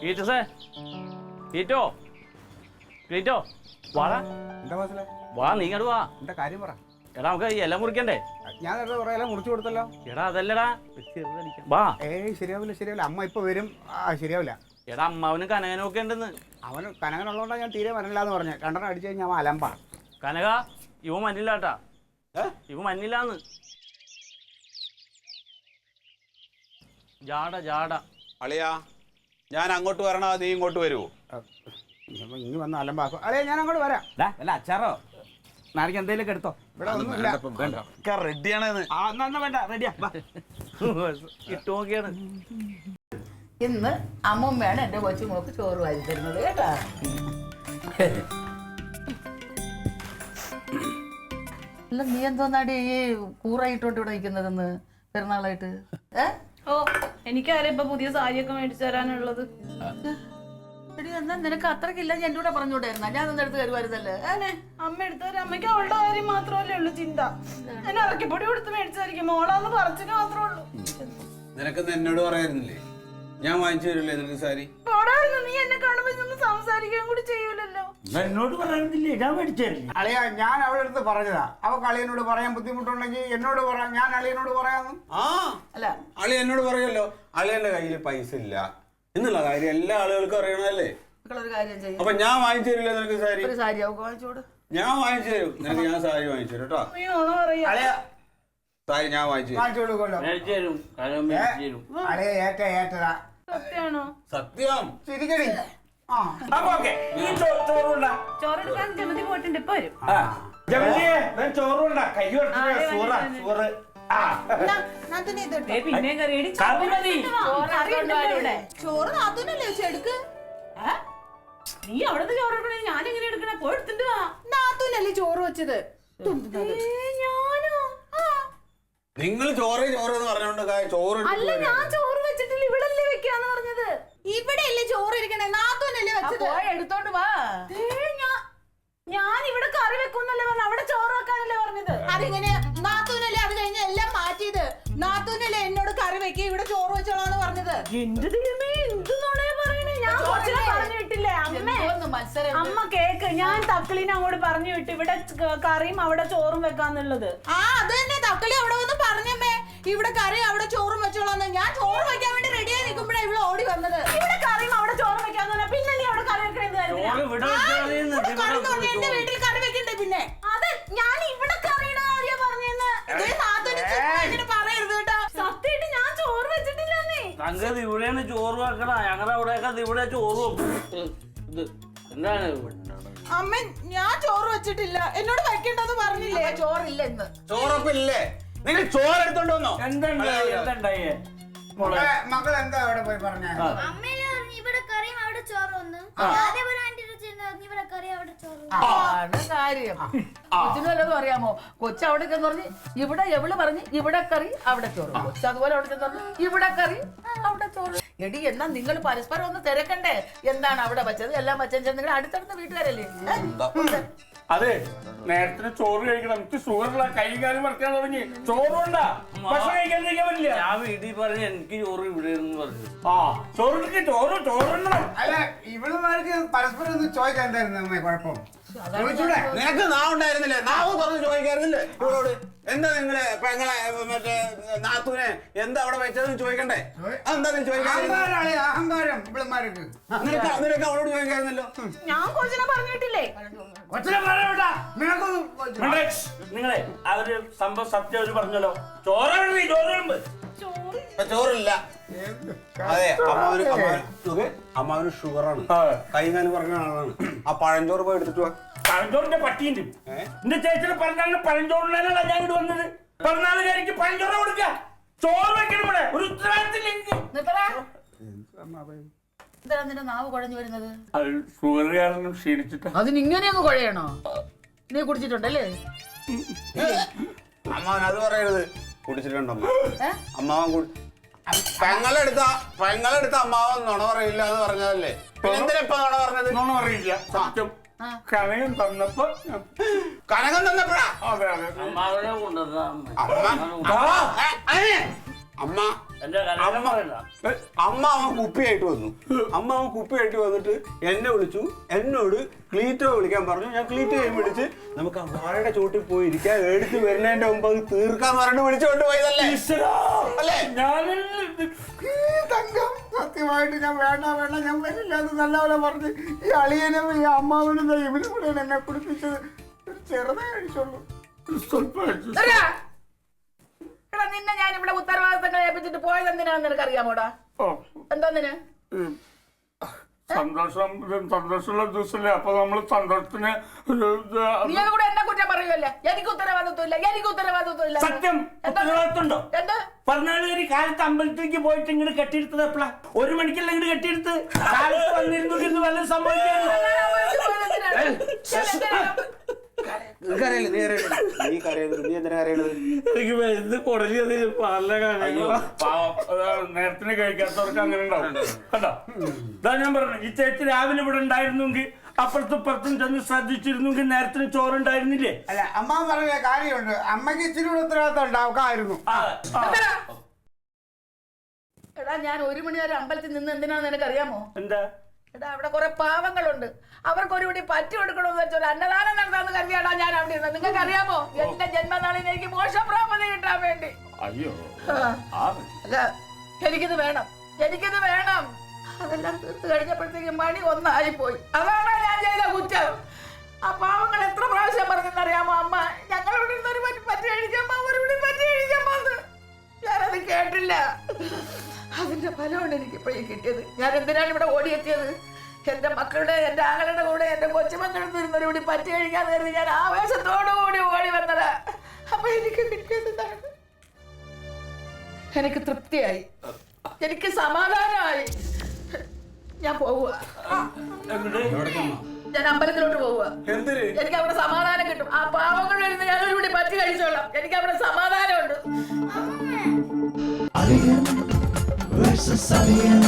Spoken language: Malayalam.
ക്ലീറ്റസേ ക്ലീറ്റോ ക്ലീറ്റോ വാടാ. എന്താ മനസ്സിലെ വാ നീ ഇങ്ങോട്ട് വാ. എന്താ കാര്യം പറ. എടാ നമുക്ക് ഇല മുറിക്കണ്ടേ? ഞാൻ കുറെ ഇല മുറിച്ചു കൊടുത്തല്ലോ. എടാ അതല്ലടാ വാ. ശരിയാവില്ല അമ്മ ഇപ്പൊ വരും. ശരിയാവില്ല. എടാ അമ്മാവനും കനകനും ഒക്കെ ഉണ്ടെന്ന്. അവന് കനകനുള്ളതുകൊണ്ടാണ് ഞാൻ തീരെ വരണില്ലാന്ന് പറഞ്ഞ. രണ്ടെണ്ണം അടിച്ചു കഴിഞ്ഞാൽ അവൻ അലമ്പാ. കനക ഇവ മഞ്ഞില്ലാട്ടാ. ഇവ മഞ്ഞില്ലാന്ന്. ജാട ജാട. അളിയാ ഞാൻ അങ്ങോട്ട് വരണോ നീ ഇങ്ങോട്ട് വരുമോ? ഇങ്ങ് വന്ന് അലമ്പാക്കും. അളിയാ ഞാൻ അങ്ങോട്ട് വരാം. അല്ല അച്ചാറോ നാളേക്ക് എന്തെങ്കിലും എടുത്തോ. ഇവിടെ ഒന്നുമില്ല. റെഡിയാണെന്ന്. വേണ്ട റെഡിയാ ഇട്ട് നോക്കിയാണ്. ഇന്ന് അമ്മൂമ്മയാണ് എൻ്റെ കൊച്ചുമോക്ക് ചോറ് വാരി തരുന്നത് കേട്ടാ. അല്ല നീ എന്തോന്നാടി ഈ കൂറായിട്ടോട്ട് ഇവിടെ നിൽക്കുന്നതെന്ന് പെരുന്നാളായിട്ട്? ഓ എനിക്കറിയാം ഇപ്പൊ പുതിയ സാരിയൊക്കെ മേടിച്ചു തരാനുള്ളത്. എടി എന്നാ നിനക്ക് അത്രക്കില്ല എൻ്റെ കൂടെ പറഞ്ഞുകൂടായിരുന്ന ഞാനൊന്നും എടുത്ത് തരുമായിരുന്നല്ലേ? അമ്മ എടുത്തു തരാം. അമ്മയ്ക്ക് അവളുടെ കാര്യം മാത്രമല്ലേ ഉള്ളൂ ചിന്ത. ഞാൻ ഇറക്കിപ്പൊടി കൊടുത്ത് മേടിച്ചായിരിക്കും. മോളാന്ന് പറച്ചിന് മാത്രമേ ഉള്ളൂ. നിനക്ക് എന്നോട് പറയായിരുന്നില്ലേ ഞാൻ വാങ്ങിച്ചു തരില്ലേ നിനക്ക് സാരി? നീ എന്നെ കാണുമ്പോ ഇതൊന്നും സംസാരിക്കുകയും കൂടി ചെയ്യൂലല്ലോ. എന്നോട് പറയുന്നില്ലേ ഞാൻ മേടിച്ചായിരുന്നു. അളിയാ ഞാൻ അവളുടെ അടുത്ത് പറഞ്ഞതാ. അവൾക്ക് അളിയനോട് പറയാൻ ബുദ്ധിമുട്ടുണ്ടെങ്കിൽ എന്നോട് പറയാം. ഞാൻ അളിയനോട് പറയാന്ന്. അല്ല അളി എന്നോട് പറയല്ലോ അളിയന്റെ കയ്യിൽ പൈസ ഇല്ല എന്നുള്ള കാര്യം എല്ലാ ആളുകൾക്കും അറിയണല്ലേ. ഒരു കാര്യം ചെയ്യും. അപ്പൊ ഞാൻ വാങ്ങിച്ചു തരില്ലേ നിനക്ക് സാരി? ഒരു സാരി അവൾക്ക് വാങ്ങിച്ചോട്. ഞാൻ വാങ്ങിച്ചു തരും നിനക്ക്. ഞാൻ സാരി വാങ്ങിച്ചു തരും കേട്ടോ. സാരി ഞാൻ വാങ്ങിച്ചു കൊടുക്കുമല്ലോ. അളിയ ഏറ്റതാ. സത്യാണോ? സത്യം. ചിരിക്കടി. ചോറെടുക്കാൻ ജമതി പോയിട്ടുണ്ട്. ഇപ്പൊ വരും. ചോറുണ്ട കൈ പിന്നെ കറിയടി ചോറ് നാത്തൂനല്ലേ വെച്ചെടുക്ക്. നീ അവിടുത്തെ ചോറ് എടുക്കണേ ഞാൻ എങ്ങനെ എടുക്കണേ? പോയി എടുത്തിട്ട് വാ. നാത്തൂനല്ലേ ചോറ് വെച്ചത്? ഞാനോ? നിങ്ങൾ ചോറ് ചോറ് എന്ന് പറഞ്ഞോണ്ട് ചോറ് അല്ല ഞാൻ ചോറ് വെച്ചിട്ടില്ല. ഇവിടല്ലേ വെക്കാന്ന് പറഞ്ഞത്. ഇവിടെയല്ലേ ചോറ് ഇരിക്കണേ? നാത്തൂനല്ലേ വെച്ചത്? എടുത്തോണ്ട് വാ. ഞാൻ ഇവിടെ കറി വെക്കുന്നല്ലേ പറഞ്ഞു. അവിടെ ചോറ് വെക്കാനല്ലേ പറഞ്ഞത്? അതിങ്ങനെ നാത്തൂനല്ലേ അത് കഴിഞ്ഞ എല്ലാം മാറ്റിയത്. നാത്തൂനല്ലേ എന്നോട് കറി വെക്കി ഇവിടെ ചോറ് വെച്ചോളാന്ന് പറഞ്ഞത്. എന്റെ ദൈവമേ എന്തുന്നാണേ പറയണേ? ഞാൻ കൊച്ചിനെ പറഞ്ഞു വിട്ടില്ലേ അമ്മ കേക്ക്. ഞാൻ തക്കളിനെ അങ്ങോട്ട് പറഞ്ഞു വിട്ടു ഇവിടെ കറിയും അവിടെ ചോറും വെക്കാന്നുള്ളത്. അത് തന്നെ തക്കളി അവിടെ വന്ന് പറഞ്ഞമ്മേ ഇവിടെ കറി അവിടെ ചോറും വെച്ചോളാന്ന്. ഞാൻ ചോറ് വെക്കാൻ വേണ്ടി റെഡിയായി നിൽക്കുമ്പോഴാണ് ഇവിടെ ഓടി വന്നത്. ഇവിടെ കറിയും അവിടെ ചോറും വെക്കാന്ന് പറഞ്ഞാൽ പിന്നെ നീ അവിടെ കറി വെക്കണത് എന്റെ വീട്ടിൽ കറി വെക്കണ്ടേ? പിന്നെ അത് ഞാൻ ഇവിടെ കറിയുടെ കാര്യ പറഞ്ഞെന്ന് പറയരുത് കേട്ടോ. സത്യമായിട്ട് ഞാൻ ചോറ് വെച്ചിട്ടില്ലെന്നേ. സംഗതി ഇവിടെയാണ് ചോറ് വെക്കണ. ഞങ്ങളുടെ അവിടെയൊക്കെ ഇവിടെ ചോറ് എന്താണ്? അമ്മ ഞാൻ ചോറ് വെച്ചിട്ടില്ല. എന്നോട് വെക്കണ്ടെന്ന് പറഞ്ഞില്ലേ? ചോറില്ല ഇന്ന്. ചോറപ്പില്ലേ? നിങ്ങൾ ചോറ് എടുത്തോണ്ട് വന്നോ? എന്തുണ്ടായേ മക്കൾ എന്താ അവിടെ പോയി പറഞ്ഞ? ഇവിടെ കറിയും അവിടെ ചോറും കാര്യം കൊച്ചിനല്ലതും അറിയാമോ? കൊച്ചു അവിടെ ചെന്ന് പറഞ്ഞ് ഇവിടെ എവള് പറഞ്ഞ് ഇവിടെ കറി അവിടെ ചോറ്. കൊച്ചു അതുപോലെ അവിടെ ചെന്ന് പറഞ്ഞു ഇവിടെ കറി അവിടെ ചോറ്. എടി എന്നാ നിങ്ങൾ പരസ്പരം ഒന്ന് തിരക്കണ്ടേ? എന്താണ് അവിടെ വെച്ചത് എല്ലാം വെച്ചാൽ നിങ്ങൾ അടുത്തടുത്ത വീട്ടുകാരല്ലേ? അതെ നേരത്തിന് ചോറ് കഴിക്കണം. എനിക്ക് ഷുഗറുള്ള കൈ കാര്യം വറക്കാൻ തുടങ്ങി. ചോറുണ്ടാ ഭക്ഷണം കഴിക്കാതിരിക്കാൻ പറ്റില്ല. ഞാൻ വീട്ടിൽ പറഞ്ഞു എനിക്ക് ചോറ് ഇവിടെ പറഞ്ഞു. ചോറ് ചോറുണ്ടണം. അല്ല ഇവളുമാർക്ക് പരസ്പരം ഒന്ന് ചോദിക്കാൻ എന്തായിരുന്നു അമ്മേ കുഴപ്പം? നിനക്ക് നാവ് ഉണ്ടായിരുന്നില്ലേ? നാവ് തുറന്ന് ചോദിക്കായിരുന്നില്ലേ ഇവരോട്? എന്താ നിങ്ങളെ പെങ്ങളെ മറ്റേ നാത്തൂനെ എന്താ അവിടെ വെച്ചതെന്ന് ചോദിക്കണ്ടേ? അതെന്താ നീ ചോദിക്കാറ്? അഹങ്കാരം ഇവളുമാർക്ക്. നിനക്ക് അവളോട് ചോദിക്കായിരുന്നല്ലോ. ഞാൻ കൊച്ചിനെ പറഞ്ഞിട്ടില്ലേ? നിങ്ങളെ അവര് സംഭവം സത്യം അവര് പറഞ്ഞല്ലോ. ചോറുണ്ട് ചോറില്ല. അതെ അമ്മാവന് ഷുഗറാണ്. കൈകാലം പറഞ്ഞ ആളാണ്. ആ പഴഞ്ചോറ് പോയി എടുത്തിട്ട് വാ. പഴഞ്ചോറിന്റെ പട്ടിയുണ്ട്. എന്റെ ചേച്ചിയുടെ പറഞ്ഞാലും പഴഞ്ചോറിനാണ് ഞാൻ ഇവിടെ വന്നത്. പറഞ്ഞാലുകാരിക്ക് പഴഞ്ചോറ് കൊടുക്ക. ചോറ് വെക്കണം ഇവിടെ. ഒരു ഉത്തരവാദിത്തമില്ല. എന്താണ് നിന്റെ നാവ് കുഴഞ്ഞു വരുന്നത്? ഷുഗർ കാരണം ക്ഷീണിച്ചിട്ട്. അതിനിങ്ങനെ അങ്ങ് കുഴയണോ? നീ കുടിച്ചിട്ടുണ്ടല്ലേ? അമ്മാവൻ അത് പറയരുത്. കുടിച്ചിട്ടുണ്ടോ അമ്മാവൻ? പെങ്ങളെടുത്ത അമ്മാവൻ നുണ പറയില്ല എന്ന് പറഞ്ഞതല്ലേ? പിന്നെ എന്തിനാ ഇപ്പൊ നുണ പറഞ്ഞത്? നുണ പറയില്ല സത്യം. കനകം തന്നപ്പോ കനകം തന്നപ്പോഴാ അമ്മാവനെ കൊണ്ടുവന്ന അമ്മ എന്റെ കല്യാണം പറയണ്ട. അമ്മ അവൻ കുപ്പിയായിട്ട് വന്നിട്ട് എന്നെ വിളിച്ചു, എന്നോട് ക്ലീറ്റോ വിളിക്കാൻ പറഞ്ഞു. ഞാൻ ക്ലീറ്റോയും വിളിച്ച് നമുക്ക് ആ വാഴയുടെ ചോട്ടിൽ പോയി ഇരിക്കാൻ എടുത്ത് വരുന്നതിന്റെ മുമ്പ് അത് തീർക്കാൻ പറഞ്ഞു വിളിച്ചോണ്ട് പോയതല്ലേ അല്ലേ? തങ്കം, സത്യമായിട്ട് ഞാൻ വേണ്ട ഞാൻ വരില്ല എന്ന് നല്ലപോലെ പറഞ്ഞ് ഈ അളിയനും ഈ അമ്മാവനും ഇവനും കൂടെ എന്നെ കുടിപ്പിച്ചത്. ചെറുതേ കഴിച്ചുള്ളൂ, സ്വല്പം കഴിച്ചു. എടാ നിന്നെ ഞാൻ ഇവിടെ ഉത്തരവാദിത്തങ്ങൾ ഏൽപ്പിച്ചിട്ട് പോയത് എന്തിനാണെന്ന് നിനക്ക് അറിയാമോടാ? എന്തോന്നിന്? സന്തോഷമുള്ള ദിവസമല്ലേ, അപ്പൊ നമ്മള് സന്തോഷത്തിന് നീ കൂടെ എന്നെ കുറ്റം പറയുമല്ലേ? എനിക്ക് ഉത്തരവാദിത്വം. സത്യം ഉത്തരവാദിത്തമുണ്ടോ? എന്താ 14 കാലത്ത് അമ്പലത്തിലേക്ക് പോയിട്ട് ഇങ്ങോട്ട് കെട്ടിയെടുത്തത് എപ്പോഴാ? 1 മണിക്കല്ല ഇങ്ങോട്ട് കെട്ടിയെടുത്ത്. കാലത്ത് വന്നിരുന്നു വല്ല സംഭവിക്കാൻ എനിക്ക് മരുന്ന് കൊടുത്തത് പല കാര്യങ്ങളും നേരത്തിന് കഴിക്കാത്തവർക്ക് അങ്ങനെ ഉണ്ടാവും കേട്ടോ. ഇതാ ഞാൻ പറഞ്ഞു, ഈ ചേച്ചി രാവിലെ ഇവിടെ ഉണ്ടായിരുന്നെങ്കിൽ അപ്പുറത്തും ഇപ്പുറത്തും ചെന്ന് ശ്രദ്ധിച്ചിരുന്നെങ്കിൽ നേരത്തിന് ചോറുണ്ടായിരുന്നില്ലേ? അല്ല, അമ്മ പറഞ്ഞ കാര്യമുണ്ട്. അമ്മയ്ക്ക് ഇച്ചിരി കൂടെ ഉത്തരവാദിത്തം ഉണ്ടാക്കായിരുന്നു. എടാ ഞാൻ 1 മണി വരെ അമ്പലത്തിൽ നിന്ന് എന്തിനാന്ന് നിനക്ക് അറിയാമോ? എന്താ? എടാ അവിടെ കുറെ പാവങ്ങളുണ്ട്, അവർക്ക് ഒരു കൂടി പറ്റി കൊടുക്കണമെന്ന് വെച്ചൊരു അന്നദാനം നടത്താന്ന് കരുതിയാടാ ഞാൻ അവിടെ ഇരുന്നത്. നിങ്ങൾക്ക് അറിയാമോ, എന്റെ ജന്മനാളിന് എനിക്ക് മോശപ്രാപത കിട്ടാൻ വേണ്ടി. അയ്യോ അല്ല, എനിക്കിത് വേണം. അതെല്ലാം തീർത്ത് കഴിഞ്ഞപ്പോഴത്തേക്ക് മണി 1 ആയിപ്പോയി. അതാണ് ഞാൻ ചെയ്ത കുറ്റം. ആ പാവങ്ങൾ എത്ര പ്രാവശ്യം പറഞ്ഞെന്നറിയാമോ? അമ്മ ഞങ്ങളോട് ഇരുന്നൊരു പറ്റി കഴിക്കുമ്പോ അവരോട് പറ്റി കഴിക്കുമ്പോ ഞാനത് കേട്ടില്ല. അതിന്റെ ഫലമാണ് എനിക്കിപ്പോഴും കിട്ടിയത്. ഞാൻ എന്തിനാണ് ഇവിടെ ഓടിയെത്തിയത്? എന്റെ മക്കളുടെ, എന്റെ ആങ്ങളുടെ കൂടെ എന്റെ കൊച്ചുമക്കളുടെ ഇരുന്നൊരു കൂടി പറ്റി കഴിക്കാന്ന് കരുതി ഞാൻ ആവേശത്തോടുകൂടി ഓടി വന്നതാ. അപ്പൊ എനിക്ക് കിട്ടിയത് എനിക്ക് തൃപ്തിയായി, എനിക്ക് സമാധാനമായി. ഞാൻ പോവുക, ഞാൻ അമ്പലത്തിലോട്ട് പോവുക. എനിക്ക് അവിടെ സമാധാനം കിട്ടും. ആ പാവങ്ങളിൽ ഇരുന്ന് ഞാനൊരു കൂടി പറ്റി കഴിച്ചോളാം. എനിക്ക് അവിടെ സമാധാനമുണ്ട്. Versus Alien.